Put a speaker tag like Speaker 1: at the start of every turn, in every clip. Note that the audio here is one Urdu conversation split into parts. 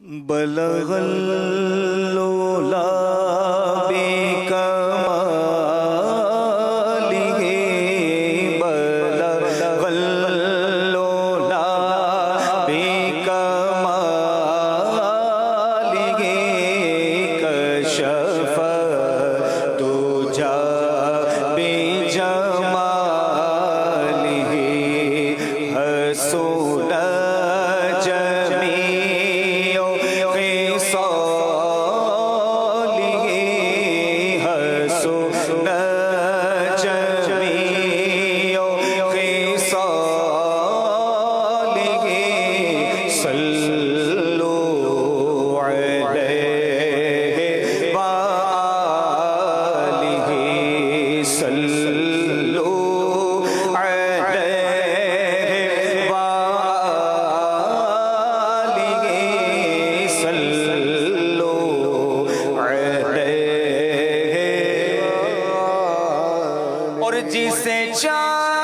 Speaker 1: بلغ العلا بکمالہ بلغ العلا بکمالہ کشف الدجی بجمالہ حسن جمیع خصالہ حسن جمیع خصالہ صلوا علیہ وآلہ صلوا علیہ وآلہ صلوا علیہ اور جسے چاہا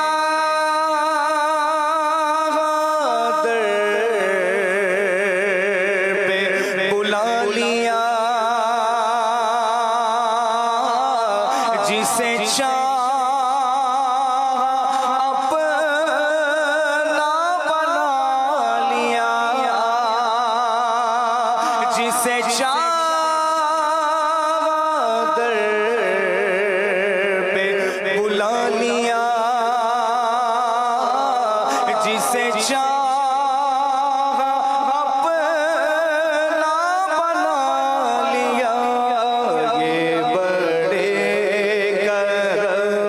Speaker 1: در پہ بلا لیا جسے چاہا اپنا بنا لیا جسے چاہا در پہ بلا لیا جسے چاہا اپنا بنا لیا یہ بڑے کرم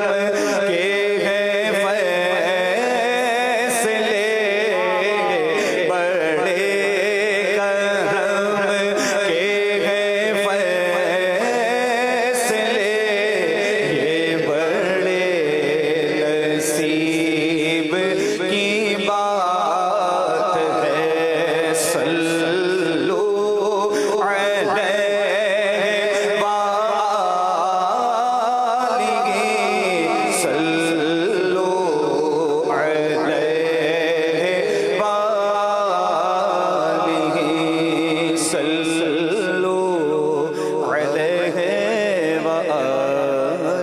Speaker 1: کے ہیں فیصلے بڑے کرم کے ہیں فیصلے یہ بڑے نصیب کی بات ہے صلوا علیہ وآلہ صلوا علیہ وآلہ صلوا علیہ وآلہ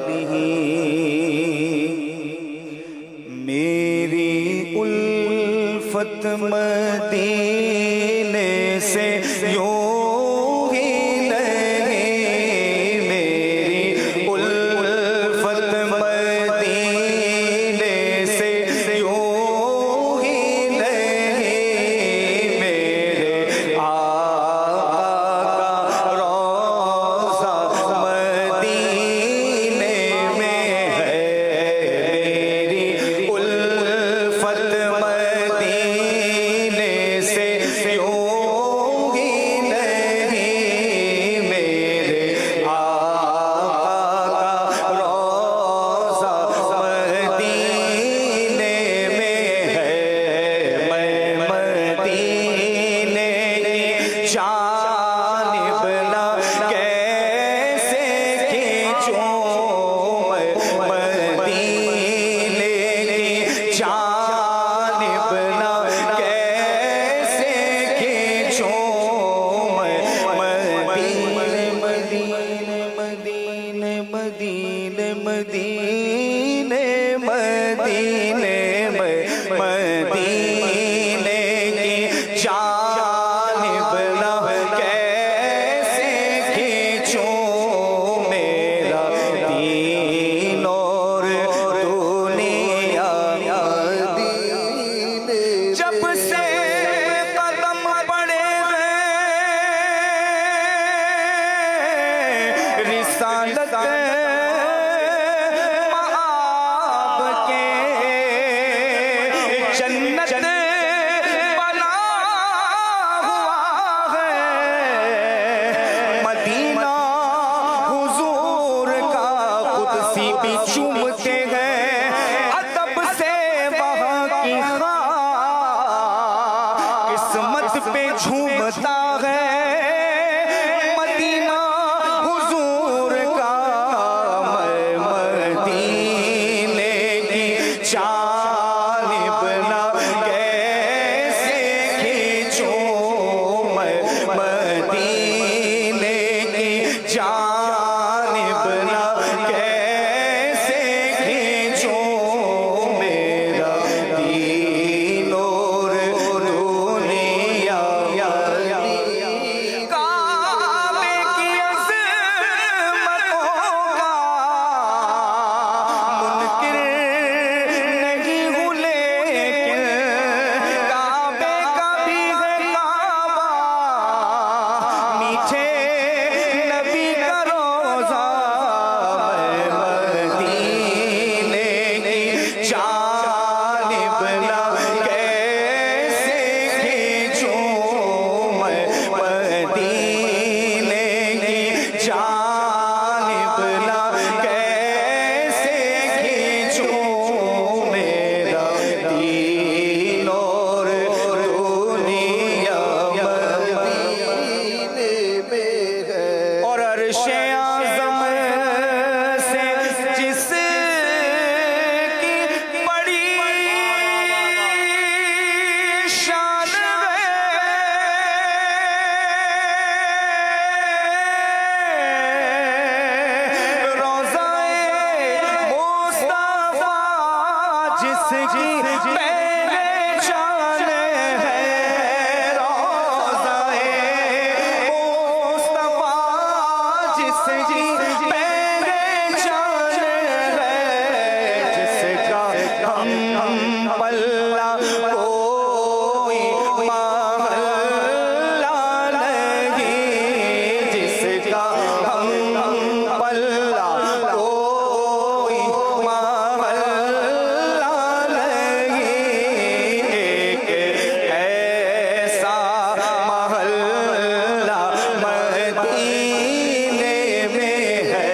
Speaker 1: میری الفت مدینے سے یوں ہی نہیں میری الفت مدینے سے یوں ہی نہیں میرے آقا کا روضہ مدینے میں ہے میری الفت مدینے سے یوں ہی نہیں میرے آقا کا روضہ مدینے میں ہے میں مدینے کی جانب نہ کیسے کھینچوں میں مدینے کی جانب نہ کیسے کھینچوں میں مدینے مدینے مدینے مدینے مدینے مدینے مدینے کی جانب نہ کیسے کھینچوں میرا دین اور دنیا جب سے قدم پڑے ہیں رسالت مآب کے جنت بنا ہوا ہے مدینہ حضور کا قدسی بھی چومتے ہیں ادب سے وہاں کی خواہ قسمت پہ جھومتا ہے مدینہ حضور کا میں مدینے کی جانب نہ کیسے کھینچوں میں جانب نہ کیسے کھینچوں میرا دین اور دنیا کعبے کی عظمتوں کا منکر نہیں ہوں لیکن کعبے کا بھی ہے کعبہ میٹھے نبی کا روزہ میں مدینے کی جانب نہ کیسے کھینچوں میں مدینے کی جانب نہ کیسے کھینچوں میرا دین اور دنیا مدینے میں ہے اور عرش اعظم سے جس کی بڑی شان ہے روضہ مصطفیٰ جس کی پہچان ہے روضہ مصطفیٰ جس کی پہچان ہے جس کا ہم پلہ کوئی محلہ نہیں جس کا ہم پلہ کوئی محلہ نہیں ایک ایسا محلہ مدینے میں ہے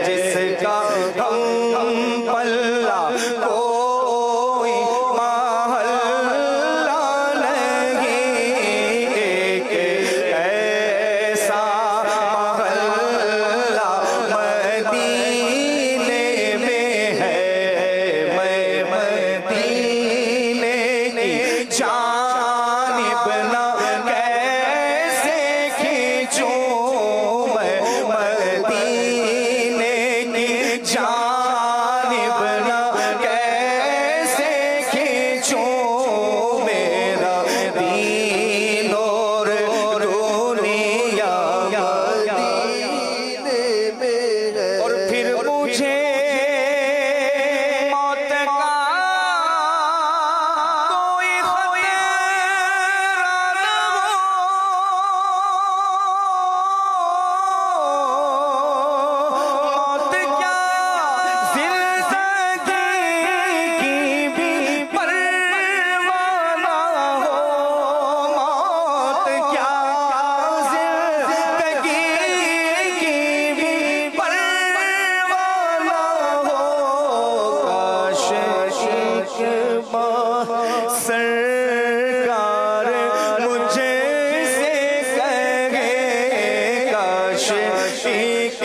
Speaker 1: جس کا ہم پلہ کوئی محلہ نہیں ایک ایسا محلہ مدینے میں ہے میں مدینے کی جانب نہ کیسے کھینچوں میں مدینے کی جانب نہ کیسے کھینچوں میرا دین اور دنیا مدینے میں ہے اور پھر مجھے موت کا کوئی خطرہ نہ ہو موت کیا زندگی کی بھی پرواہ نہ ہو موت کیا زندگی کی بھی پرواہ نہ ہو کاش عشق سرکار مجھے سے کہے کاش عشق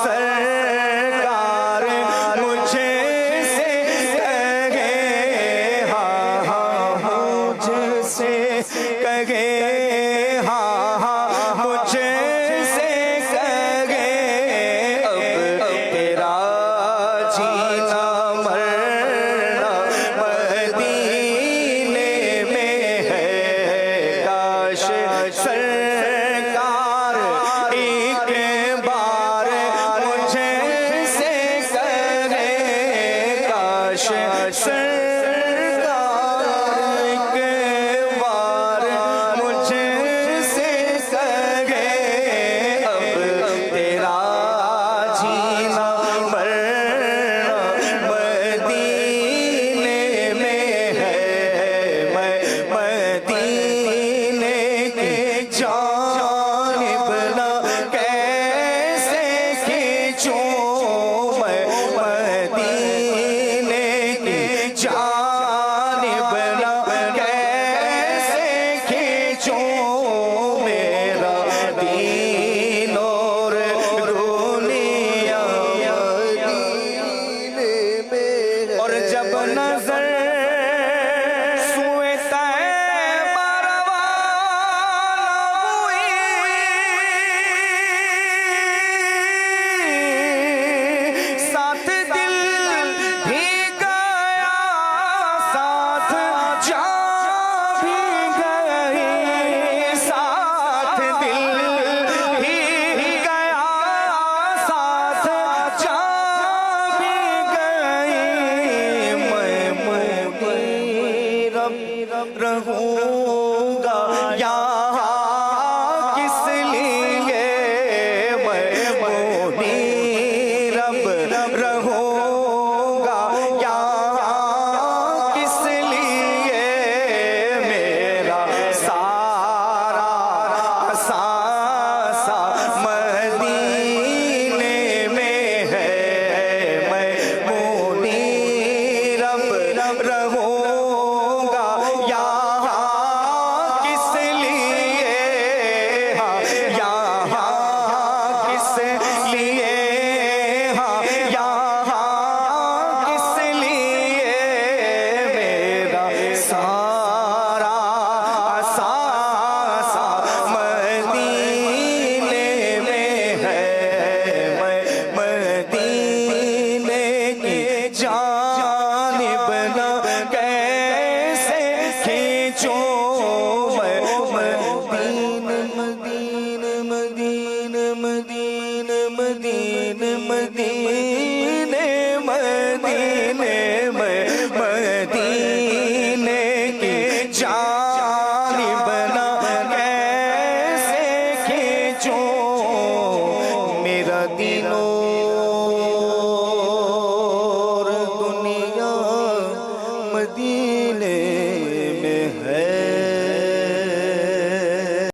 Speaker 1: سرکار مجھے سے کہے ہاں ہاں مجھے سے کہے ہاں ہاں مجھے سے کہے اب تیرا جینا مرنا مدینے میں ہے کاش سرکار ایک بار مجھے سے کہے کاش سرکار ایک بار مجھے سے کہے اب تیرا جینا مرنا مدینے میں ہے میں مدینے کی جان جو